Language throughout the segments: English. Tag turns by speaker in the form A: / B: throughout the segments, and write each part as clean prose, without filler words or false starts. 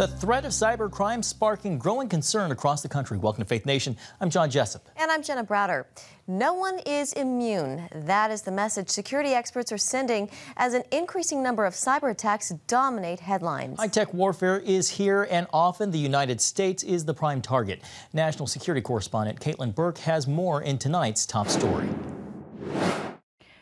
A: The threat of cybercrime sparking growing concern across the country. Welcome to Faith Nation. I'm John Jessup.
B: And I'm Jenna Browder. No one is immune. That is the message security experts are sending as an increasing number of cyber attacks dominate headlines.
A: High-tech warfare is here, and often the United States is the prime target. National security correspondent Caitlin Burke has more in tonight's top story.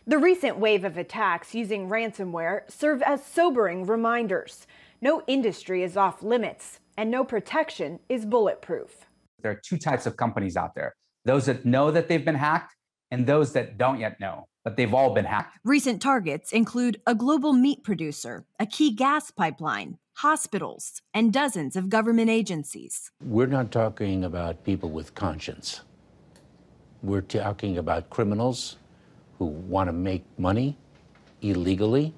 C: The recent wave of attacks using ransomware serve as sobering reminders. No industry is off limits, and no protection is bulletproof.
D: There are two types of companies out there: those that know that they've been hacked and those that don't yet know, but they've all been hacked.
C: Recent targets include a global meat producer, a key gas pipeline, hospitals, and dozens of government agencies.
E: We're not talking about people with conscience. We're talking about criminals who want to make money illegally,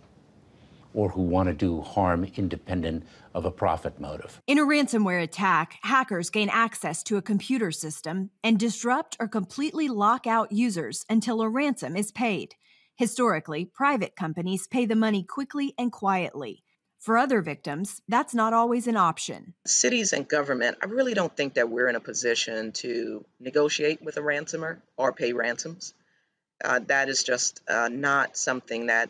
E: or who want to do harm independent of a profit motive.
C: In a ransomware attack, hackers gain access to a computer system and disrupt or completely lock out users until a ransom is paid. Historically, private companies pay the money quickly and quietly. For other victims, that's not always an option.
F: Cities and government, I really don't think that we're in a position to negotiate with a ransomer or pay ransoms. That is just not something that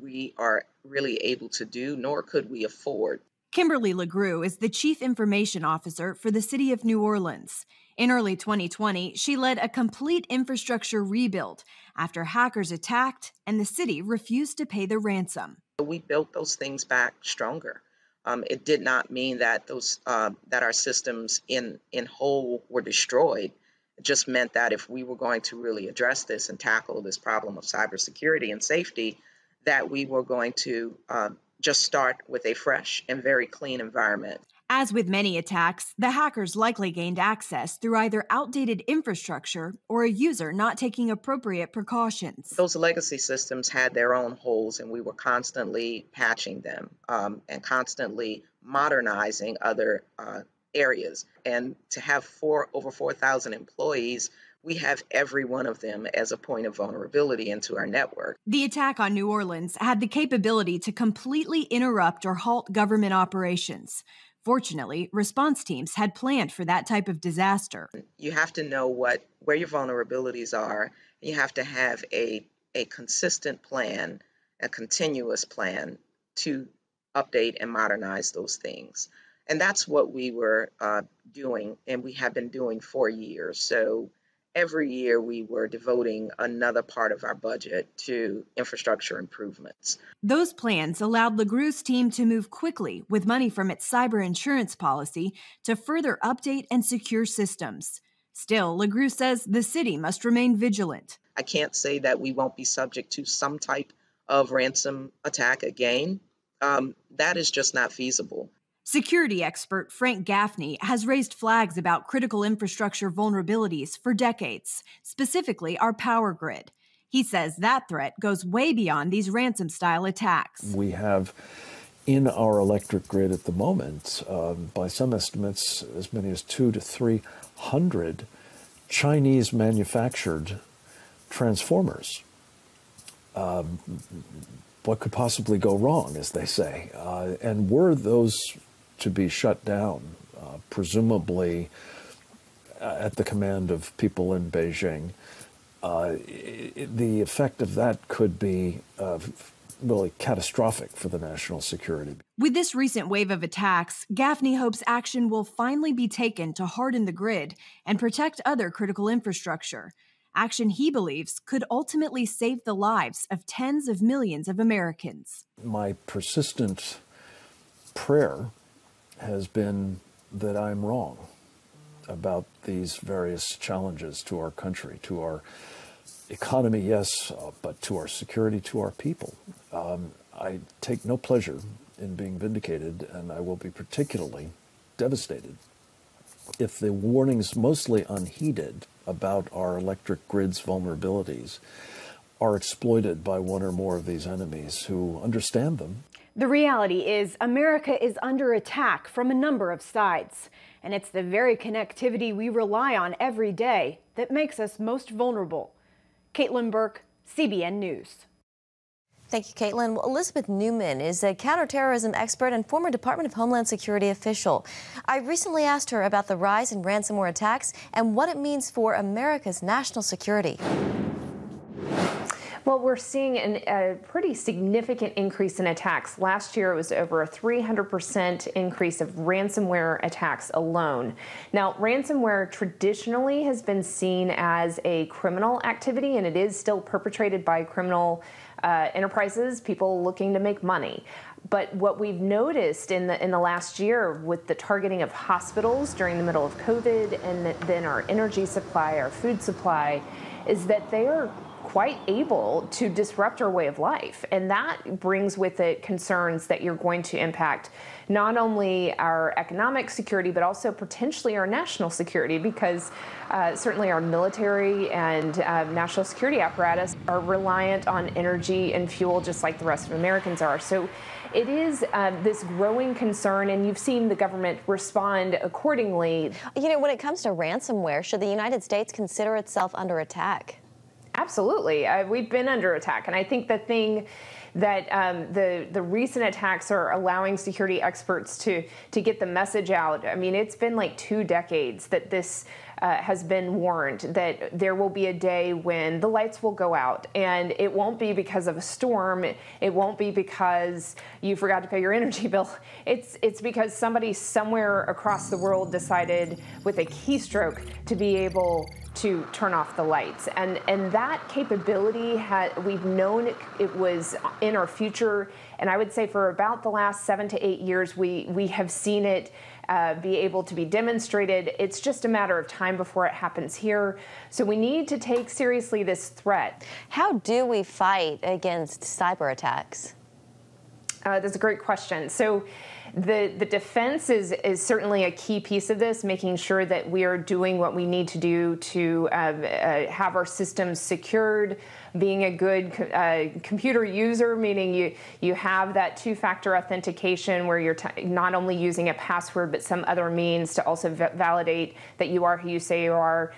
F: we are really able to do, nor could we afford.
C: Kimberly LeGroux is the Chief Information Officer for the City of New Orleans. In early 2020, she led a complete infrastructure rebuild after hackers attacked and the city refused to pay the ransom.
F: We built those things back stronger. It did not mean that that our systems in whole were destroyed. It just meant that if we were going to really address this and tackle this problem of cybersecurity and safety, that we were going to just start with a fresh and very clean environment.
C: As with many attacks, the hackers likely gained access through either outdated infrastructure or a user not taking appropriate precautions.
F: Those legacy systems had their own holes, and we were constantly patching them and constantly modernizing other areas. And to have over 4,000 employees, we have every one of them as a point of vulnerability into our network.
C: The attack on New Orleans had the capability to completely interrupt or halt government operations. Fortunately, response teams had planned for that type of disaster.
F: You have to know where your vulnerabilities are. You have to have a consistent plan, a continuous plan to update and modernize those things. And that's what we were doing, and we have been doing for years. So every year we were devoting another part of our budget to infrastructure improvements.
C: Those plans allowed LeGroux's team to move quickly with money from its cyber insurance policy to further update and secure systems. Still, LeGroux says the city must remain vigilant.
F: I can't say that we won't be subject to some type of ransom attack again. That is just not feasible.
C: Security expert Frank Gaffney has raised flags about critical infrastructure vulnerabilities for decades, specifically our power grid. He says that threat goes way beyond these ransom-style attacks.
G: We have in our electric grid at the moment, by some estimates, as many as 200 to 300 Chinese-manufactured transformers. What could possibly go wrong, as they say? And were those to be shut down, presumably at the command of people in Beijing, the effect of that could be really catastrophic for the national security.
C: With this recent wave of attacks, Gaffney hopes action will finally be taken to harden the grid and protect other critical infrastructure. Action he believes could ultimately save the lives of tens of millions of Americans.
G: My persistent prayer has been that I'm wrong about these various challenges to our country, to our economy, yes, but to our security, to our people. I take no pleasure in being vindicated, and I will be particularly devastated if the warnings, mostly unheeded, about our electric grid's vulnerabilities are exploited by one or more of these enemies who understand them.
C: The reality is America is under attack from a number of sides, and it's the very connectivity we rely on every day that makes us most vulnerable. Caitlin Burke, CBN News.
B: Thank you, Caitlin. Well, Elizabeth Newman is a counterterrorism expert and former Department of Homeland Security official. I recently asked her about the rise in ransomware attacks and what it means for America's national security.
H: Well, we're seeing a pretty significant increase in attacks. Last year, it was over a 300% increase of ransomware attacks alone. Now, ransomware traditionally has been seen as a criminal activity, and it is still perpetrated by criminal enterprises, people looking to make money. But what we've noticed in the last year with the targeting of hospitals during the middle of COVID and then our energy supply, our food supply, is that they are quite able to disrupt our way of life. And that brings with it concerns that you're going to impact not only our economic security, but also potentially our national security, because certainly our military and national security apparatus are reliant on energy and fuel just like the rest of Americans are. So it is this growing concern, and you've seen the government respond accordingly.
B: You know, when it comes to ransomware, should the United States consider itself under attack?
H: Absolutely. We've been under attack. And I think the thing that the recent attacks are allowing security experts to get the message out. I mean, it's been like 2 decades that this has been warned that there will be a day when the lights will go out, and it won't be because of a storm. It won't be because you forgot to pay your energy bill. It's because somebody somewhere across the world decided with a keystroke to be able to turn off the lights. And that capability, we've known it was in our future. And I would say for about the last 7 to 8 years, we have seen it be able to be demonstrated. It's just a matter of time before it happens here. So we need to take seriously this threat.
B: How do we fight against cyber attacks?
H: That's a great question. So the defense is certainly a key piece of this, making sure that we are doing what we need to do to have our systems secured, being a good computer user, meaning you have that 2-factor authentication where you're not only using a password but some other means to also validate that you are who you say you are,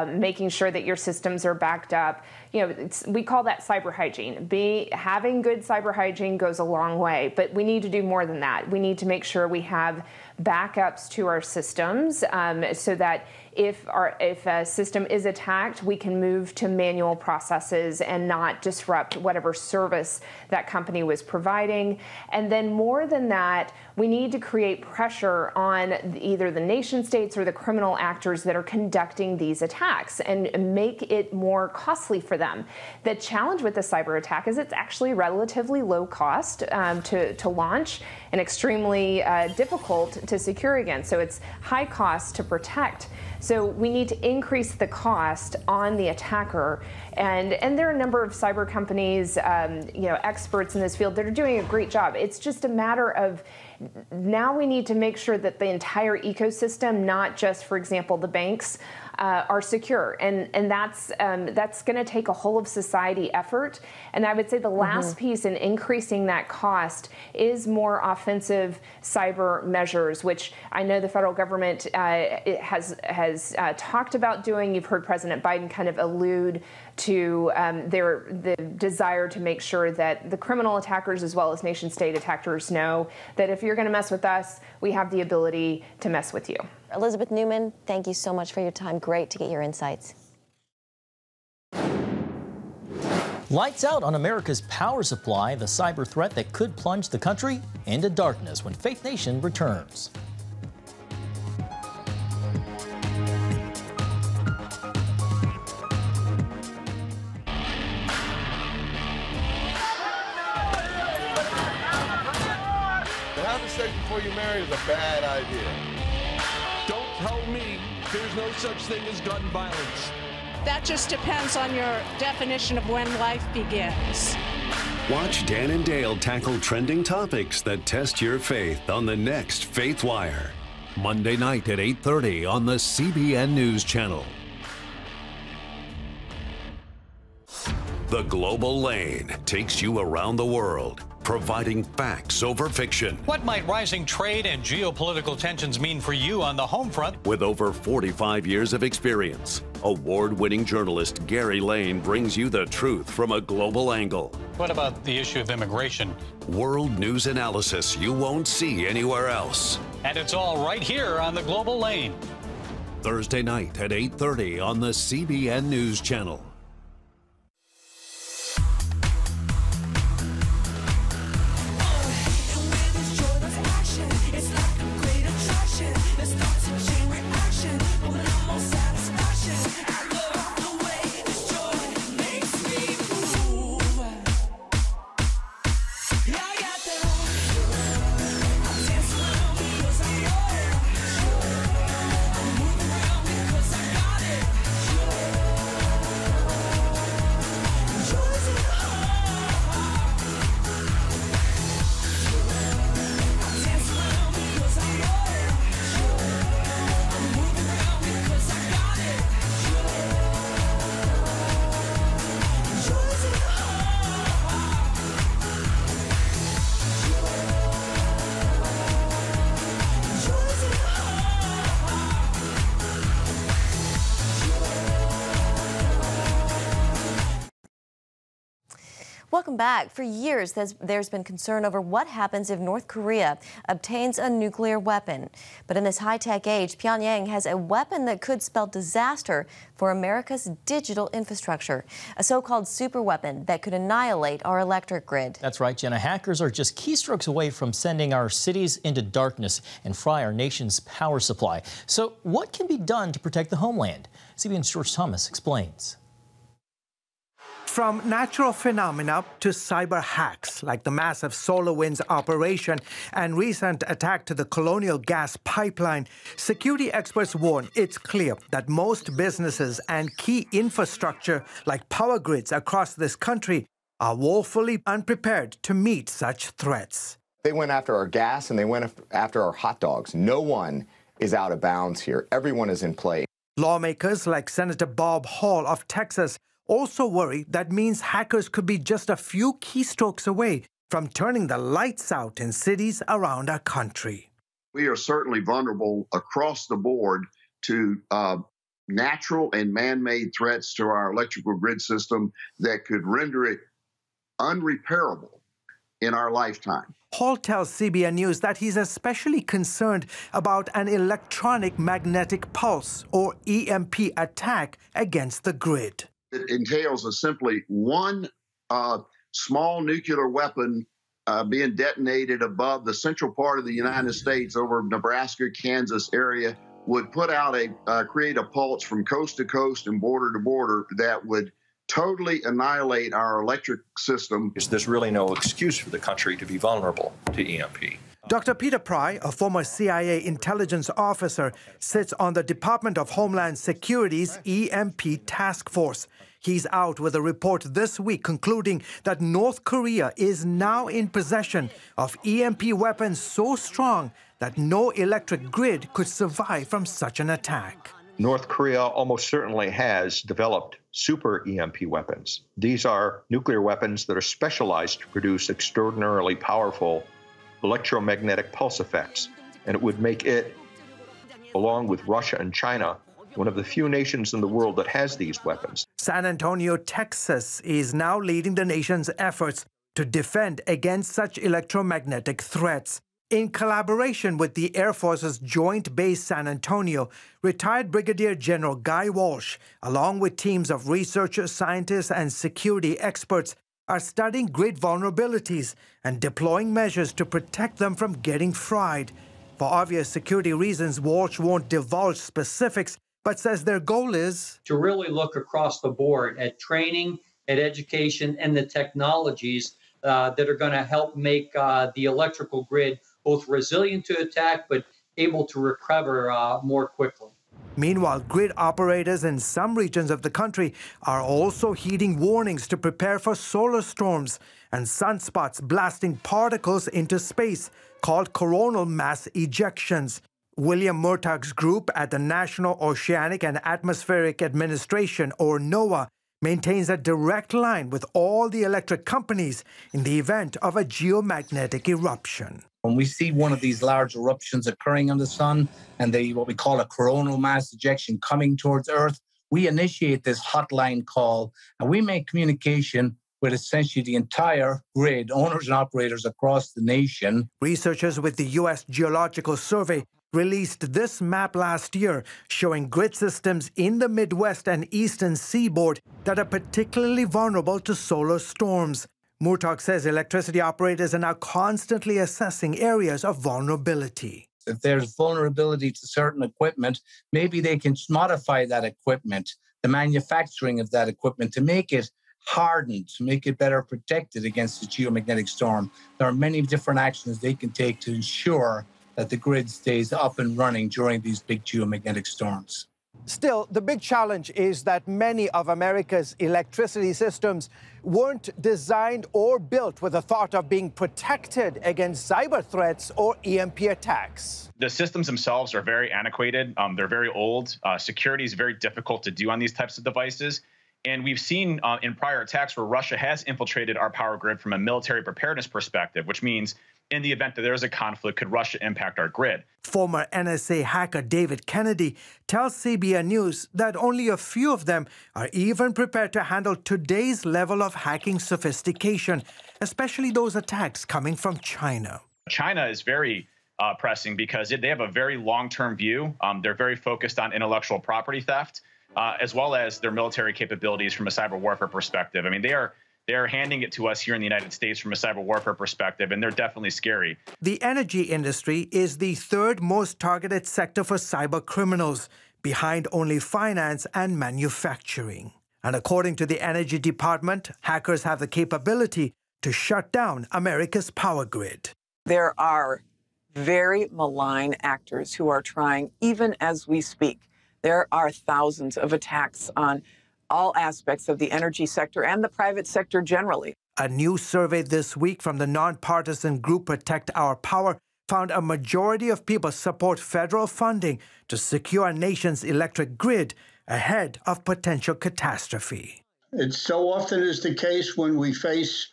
H: making sure that your systems are backed up. You know, we call that cyber hygiene. Having good cyber hygiene goes a long way, but we need to do more than that. We need to make sure we have backups to our systems so that if a system is attacked, we can move to manual processes and not disrupt whatever service that company was providing. And then more than that, we need to create pressure on either the nation states or the criminal actors that are conducting these attacks and make it more costly for them. The challenge with the cyber attack is it's actually relatively low cost to launch and extremely difficult to secure against. So it's high cost to protect. So we need to increase the cost on the attacker. And there are a number of cyber companies, experts in this field that are doing a great job. It's just a matter of now we need to make sure that the entire ecosystem, not just, for example, the banks, are secure, and that's going to take a whole of society effort. And I would say the last piece in increasing that cost is more offensive cyber measures, which I know the federal government has talked about doing. You've heard President Biden kind of allude to the desire to make sure that the criminal attackers as well as nation-state attackers know that if you're going to mess with us, we have the ability to mess with you.
B: Elizabeth Newman, thank you so much for your time. Great to get your insights.
A: Lights out on America's power supply, the cyber threat that could plunge the country into darkness when Faith Nation returns.
I: Having sex before you marry is a bad idea.
J: Don't tell me there's no such thing as gun violence.
K: That just depends on your definition of when life begins.
L: Watch Dan and Dale tackle trending topics that test your faith on the next Faith Wire. Monday night at 8:30 on the CBN News Channel. The Global Lane takes you around the world, providing facts over fiction.
M: What might rising trade and geopolitical tensions mean for you on the home front?
L: With over 45 years of experience, Award-winning journalist Gary Lane brings you the truth from a global angle.
M: What about the issue of immigration?
L: World news analysis you won't see anywhere else.
M: And it's all right here on the Global Lane.
L: Thursday night at 8:30 on the CBN News Channel.
B: Welcome back. For years, there's been concern over what happens if North Korea obtains a nuclear weapon. But in this high-tech age, Pyongyang has a weapon that could spell disaster for America's digital infrastructure, a so-called superweapon that could annihilate our electric grid.
A: That's right, Jenna. Hackers are just keystrokes away from sending our cities into darkness and fry our nation's power supply. So what can be done to protect the homeland? CBN's George Thomas explains.
N: From natural phenomena to cyber hacks, like the massive SolarWinds operation and recent attack to the Colonial gas pipeline, security experts warn it's clear that most businesses and key infrastructure, like power grids across this country, are woefully unprepared to meet such threats.
O: They went after our gas and they went after our hot dogs. No one is out of bounds here. Everyone is in play.
N: Lawmakers like Senator Bob Hall of Texas also worry that means hackers could be just a few keystrokes away from turning the lights out in cities around our country.
I: We are certainly vulnerable across the board to natural and man-made threats to our electrical grid system that could render it unrepairable in our lifetime.
N: Hall tells CBN News that he's especially concerned about an electronic magnetic pulse, or EMP, attack against the grid.
I: It entails simply one small nuclear weapon being detonated above the central part of the United States over Nebraska, Kansas area would put out create a pulse from coast to coast and border to border that would totally annihilate our electric system.
P: There's really no excuse for the country to be vulnerable to EMP.
N: Dr. Peter Pry, a former CIA intelligence officer, sits on the Department of Homeland Security's EMP task force. He's out with a report this week concluding that North Korea is now in possession of EMP weapons so strong that no electric grid could survive from such an attack.
P: North Korea almost certainly has developed super EMP weapons. These are nuclear weapons that are specialized to produce extraordinarily powerful electromagnetic pulse effects, and it would make it, along with Russia and China, one of the few nations in the world that has these weapons.
N: San Antonio, Texas is now leading the nation's efforts to defend against such electromagnetic threats. In collaboration with the Air Force's Joint Base San Antonio, retired Brigadier General Guy Walsh, along with teams of researchers, scientists, and security experts, are studying grid vulnerabilities and deploying measures to protect them from getting fried. For obvious security reasons, Walsh won't divulge specifics, but says their goal is
Q: to really look across the board at training, at education, and the technologies that are going to help make the electrical grid both resilient to attack, but able to recover more quickly.
N: Meanwhile, grid operators in some regions of the country are also heeding warnings to prepare for solar storms and sunspots blasting particles into space, called coronal mass ejections. William Murtaugh's group at the National Oceanic and Atmospheric Administration, or NOAA, maintains a direct line with all the electric companies in the event of a geomagnetic eruption.
R: When we see one of these large eruptions occurring on the sun and what we call a coronal mass ejection coming towards Earth, we initiate this hotline call, and we make communication with essentially the entire grid, owners and operators across the nation.
N: Researchers with the U.S. Geological Survey released this map last year showing grid systems in the Midwest and Eastern Seaboard that are particularly vulnerable to solar storms. Murtagh says electricity operators are now constantly assessing areas of vulnerability.
R: If there's vulnerability to certain equipment, maybe they can modify that equipment, the manufacturing of that equipment, to make it hardened, to make it better protected against the geomagnetic storm. There are many different actions they can take to ensure that the grid stays up and running during these big geomagnetic storms.
N: Still, the big challenge is that many of America's electricity systems weren't designed or built with the thought of being protected against cyber threats or EMP attacks.
S: The systems themselves are very antiquated. They're very old. Security is very difficult to do on these types of devices. And we've seen in prior attacks where Russia has infiltrated our power grid from a military preparedness perspective, which means in the event that there is a conflict, could Russia impact our grid?
N: Former NSA hacker David Kennedy tells CBN News that only a few of them are even prepared to handle today's level of hacking sophistication, especially those attacks coming from China.
S: China is very pressing because they have a very long-term view. They're very focused on intellectual property theft, as well as their military capabilities from a cyber warfare perspective. I mean, they're handing it to us here in the United States from a cyber warfare perspective, and they're definitely scary.
N: The energy industry is the third most targeted sector for cyber criminals, behind only finance and manufacturing. And according to the Energy Department, hackers have the capability to shut down America's power grid.
T: There are very malign actors who are trying, even as we speak. There are thousands of attacks on all aspects of the energy sector and the private sector generally.
N: A new survey this week from the nonpartisan group Protect Our Power found a majority of people support federal funding to secure our nation's electric grid ahead of potential catastrophe.
U: It so often is the case when we face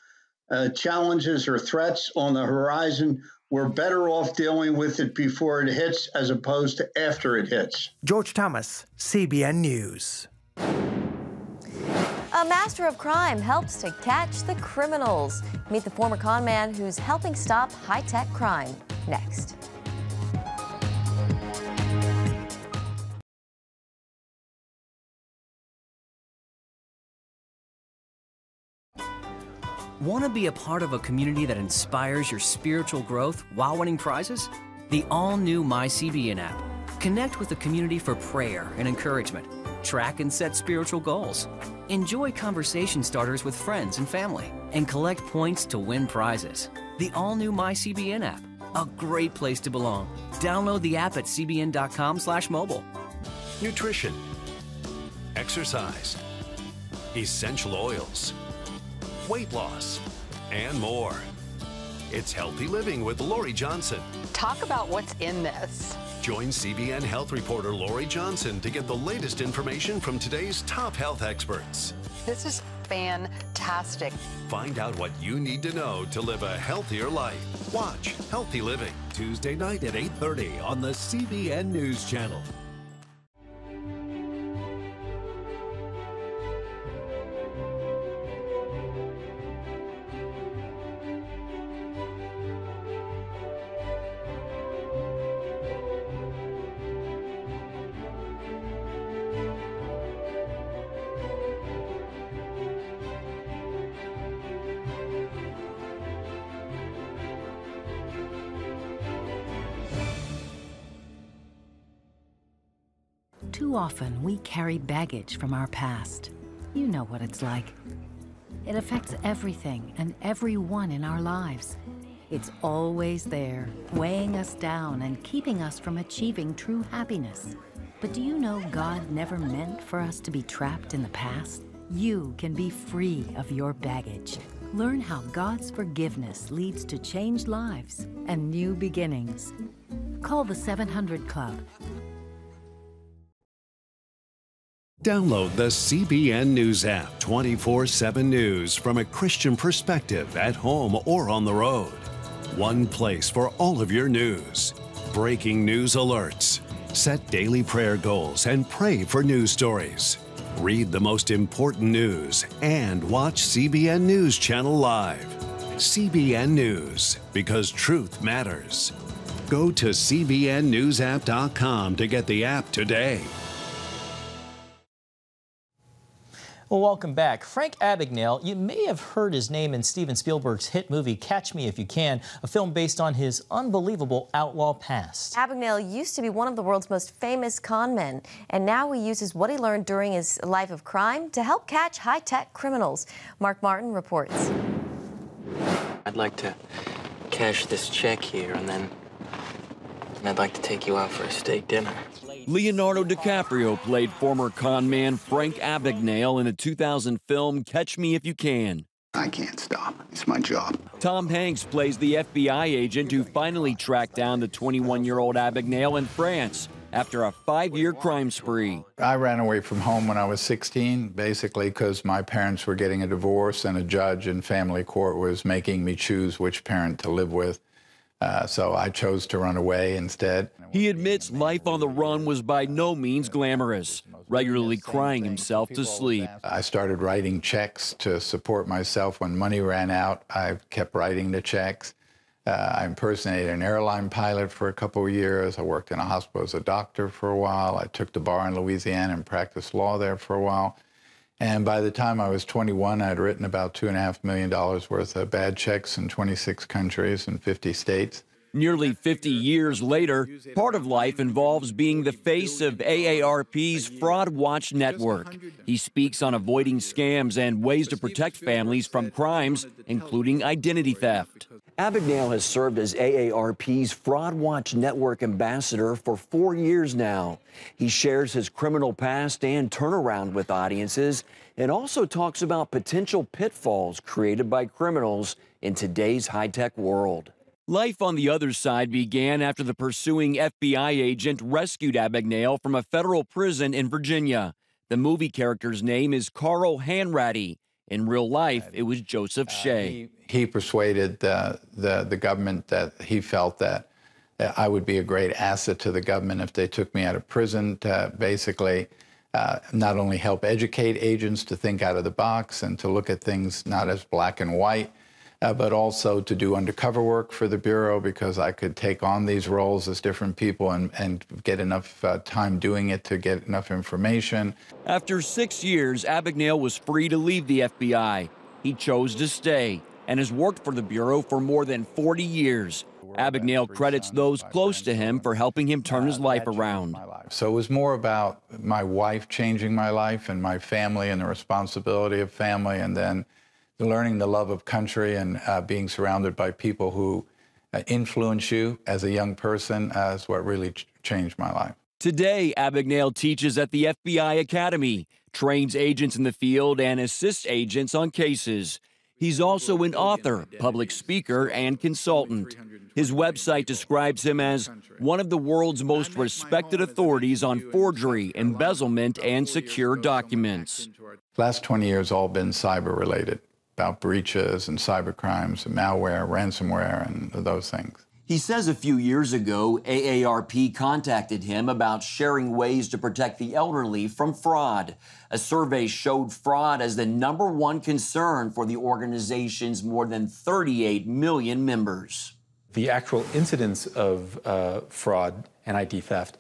U: challenges or threats on the horizon, we're better off dealing with it before it hits as opposed to after it hits.
N: George Thomas, CBN News.
B: A master of crime helps to catch the criminals. Meet the former con man who's helping stop high-tech crime. Next.
V: Want to be a part of a community that inspires your spiritual growth while winning prizes? The all-new MyCBN app. Connect with the community for prayer and encouragement. Track and set spiritual goals. Enjoy conversation starters with friends and family. And collect points to win prizes. The all-new MyCBN app. A great place to belong. Download the app at cbn.com/mobile.
L: Nutrition, exercise, essential oils, weight loss, and more. It's Healthy Living with Lori Johnson.
W: Talk about what's in this.
L: Join CBN health reporter Lori Johnson to get the latest information from today's top health experts.
W: This is fantastic.
L: Find out what you need to know to live a healthier life. Watch Healthy Living Tuesday night at 8:30 on the CBN News Channel.
X: Too often, we carry baggage from our past. You know what it's like. It affects everything and everyone in our lives. It's always there, weighing us down and keeping us from achieving true happiness. But do you know God never meant for us to be trapped in the past? You can be free of your baggage. Learn how God's forgiveness leads to changed lives and new beginnings. Call the 700 Club.
L: Download the CBN News app, 24/7 news from a Christian perspective at home or on the road. One place for all of your news. Breaking news alerts, Set daily prayer goals and pray for news stories. Read the most important news and watch CBN News Channel live. CBN News, because truth matters. Go to cbnnewsapp.com to get the app today.
A: Well, welcome back. Frank Abagnale, you may have heard his name in Steven Spielberg's hit movie Catch Me If You Can, a film based on his unbelievable outlaw past.
B: Abagnale used to be one of the world's most famous con men, and now he uses what he learned during his life of crime to help catch high-tech criminals. Mark Martin reports.
D: I'd like to cash this check here, and I'd like to take you out for a steak dinner.
E: Leonardo DiCaprio played former con man Frank Abagnale in the 2000 film Catch Me If You Can.
F: I can't stop. It's my job.
E: Tom Hanks plays the FBI agent who finally tracked down the 21-year-old Abagnale in France after a 5-year crime spree.
F: I ran away from home when I was 16, basically because my parents were getting a divorce and a judge in family court was making me choose which parent to live with. So I chose to run away instead.
E: He admits life on the run was by no means glamorous, regularly crying himself to sleep.
F: I started writing checks to support myself. When money ran out, I kept writing the checks. I impersonated an airline pilot for a couple of years. I worked in a hospital as a doctor for a while. I took the bar in Louisiana and practiced law there for a while. And by the time I was 21, I'd written about $2.5 million worth of bad checks in 26 countries and 50 states.
E: Nearly 50 years later, part of life involves being the face of AARP's Fraud Watch network. He speaks on avoiding scams and ways to protect families from crimes, including identity theft.
G: Abagnale has served as AARP's Fraud Watch network ambassador for 4 years now. He shares his criminal past and turnaround with audiences and also talks about potential pitfalls created by criminals in today's high-tech world.
E: Life on the other side began after the pursuing FBI agent rescued Abagnale from a federal prison in Virginia. The movie character's name is Carl Hanratty. In real life, it was Joseph Shea.
F: He persuaded the government that he felt that I would be a great asset to the government if they took me out of prison to basically not only help educate agents to think out of the box and to look at things not as black and white, but also to do undercover work for the Bureau because I could take on these roles as different people and get enough time doing it to get enough information.
E: After 6 years, Abagnale was free to leave the FBI. He chose to stay and has worked for the Bureau for more than 40 years. Abagnale credits those close to him for helping him turn his life around.
F: So it was more about my wife changing my life and my family and the responsibility of family, and then learning the love of country and being surrounded by people who influence you as a young person is what really changed my life.
E: Today, Abagnale teaches at the FBI Academy, trains agents in the field, and assists agents on cases. He's also an author, public speaker, and consultant. His website describes him as one of the world's most respected authorities on forgery, embezzlement, and secure documents.
F: Last 20 years all been cyber-related, about breaches and cybercrimes and malware, ransomware, and those things.
G: He says a few years ago, AARP contacted him about sharing ways to protect the elderly from fraud. A survey showed fraud as the #1 concern for the organization's more than 38 million members.
Y: The actual incidence of fraud and ID theft,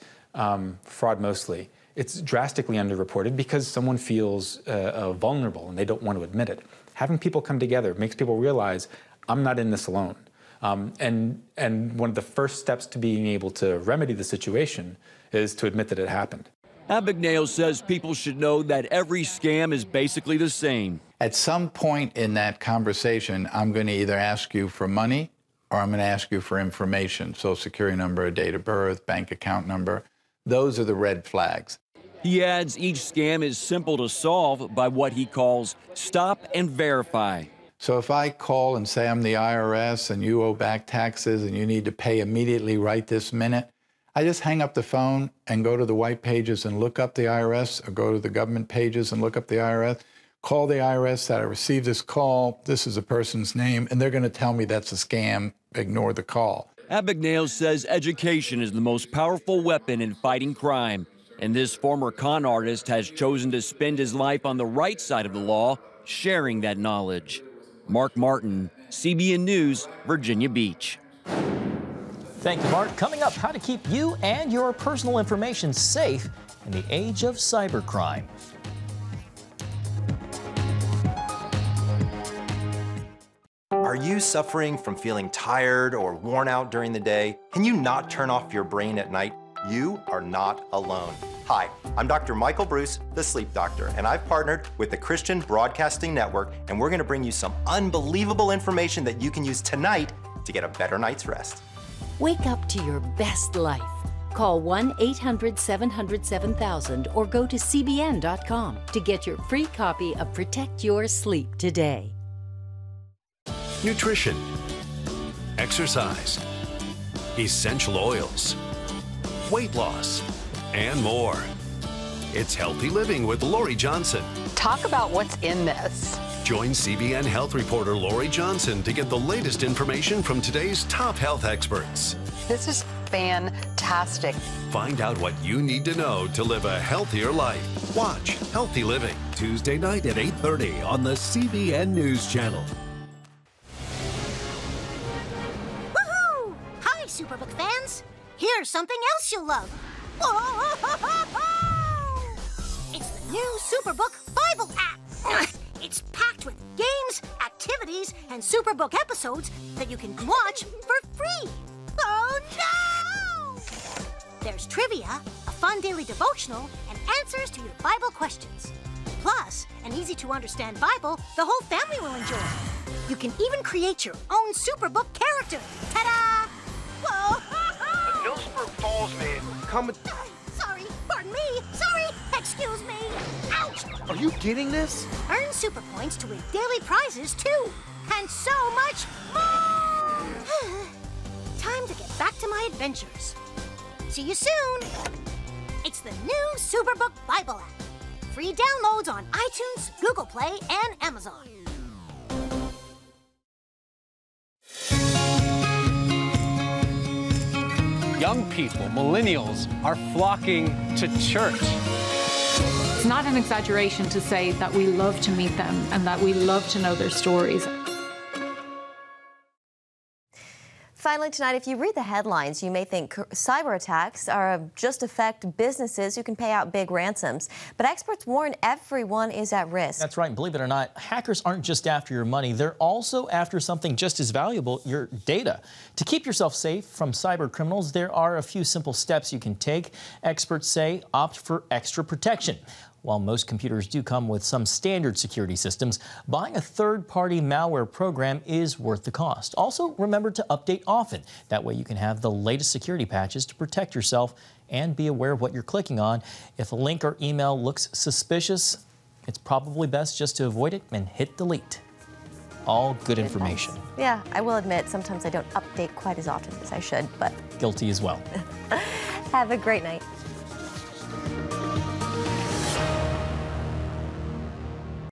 Y: fraud mostly, it's drastically underreported because someone feels vulnerable and they don't want to admit it. Having people come together makes people realize, I'm not in this alone. And one of the first steps to being able to remedy the situation is to admit that it happened.
E: Abagnale says people should know that every scam is basically the same.
F: At some point in that conversation, I'm going to either ask you for money or I'm going to ask you for information, Social Security number, date of birth, bank account number. Those are the red flags.
E: He adds each scam is simple to solve by what he calls stop and verify.
F: So if I call and say I'm the IRS and you owe back taxes and you need to pay immediately right this minute, I just hang up the phone and go to the white pages and look up the IRS, or go to the government pages and look up the IRS, call the IRS that I received this call, this is a person's name, and they're going to tell me that's a scam, ignore the call.
E: Abagnale says education is the most powerful weapon in fighting crime, and this former con artist has chosen to spend his life on the right side of the law, sharing that knowledge. Mark Martin, CBN News, Virginia Beach.
A: Thank you, Mark. Coming up, how to keep you and your personal information safe in the age of cybercrime.
C: Are you suffering from feeling tired or worn out during the day? Can you not turn off your brain at night? You are not alone. Hi, I'm Dr. Michael Bruce, the sleep doctor, and I've partnered with the Christian Broadcasting Network, and we're gonna bring you some unbelievable information that you can use tonight to get a better night's rest.
H: Wake up to your best life. Call 1-800-700-7000 or go to cbn.com to get your free copy of Protect Your Sleep today.
L: Nutrition, exercise, essential oils, weight loss, and more. It's Healthy Living with Lori Johnson.
W: Talk about what's in this.
L: Join CBN health reporter Lori Johnson to get the latest information from today's top health experts.
W: This is fantastic.
L: Find out what you need to know to live a healthier life. Watch Healthy Living Tuesday night at 8:30 on the CBN News Channel.
J: Woohoo! Hi, Superbook fans. Here's something else you'll love. It's the new Superbook Bible app. It's packed with games, activities, and Superbook episodes that you can watch for free. Oh no! There's trivia, a fun daily devotional, and answers to your Bible questions. Plus, an easy-to-understand Bible the whole family will enjoy. You can even create your own Superbook character. Ta-da! Whoa!
K: Millsburg Falls man coming.
J: Sorry, pardon me. Sorry, excuse me. Ouch!
K: Are you getting this?
J: Earn super points to win daily prizes too, and so much more. Time to get back to my adventures. See you soon. It's the new Superbook Bible app. Free downloads on iTunes, Google Play, and Amazon.
M: Young people, millennials, are flocking to church.
Z: It's not an exaggeration to say that we love to meet them and that we love to know their stories.
B: Finally tonight, if you read the headlines, you may think cyber attacks just affect businesses who can pay out big ransoms. But experts warn everyone is at risk.
A: That's right. And believe it or not, hackers aren't just after your money. They're also after something just as valuable, your data. To keep yourself safe from cyber criminals, there are a few simple steps you can take. Experts say opt for extra protection. While most computers do come with some standard security systems, buying a third-party malware program is worth the cost. Also, remember to update often. That way you can have the latest security patches to protect yourself and be aware of what you're clicking on. If a link or email looks suspicious, it's probably best just to avoid it and hit delete. All good information.
B: Yeah, I will admit, sometimes I don't update quite as often as I should, but...
A: Guilty as well.
B: Have a great night.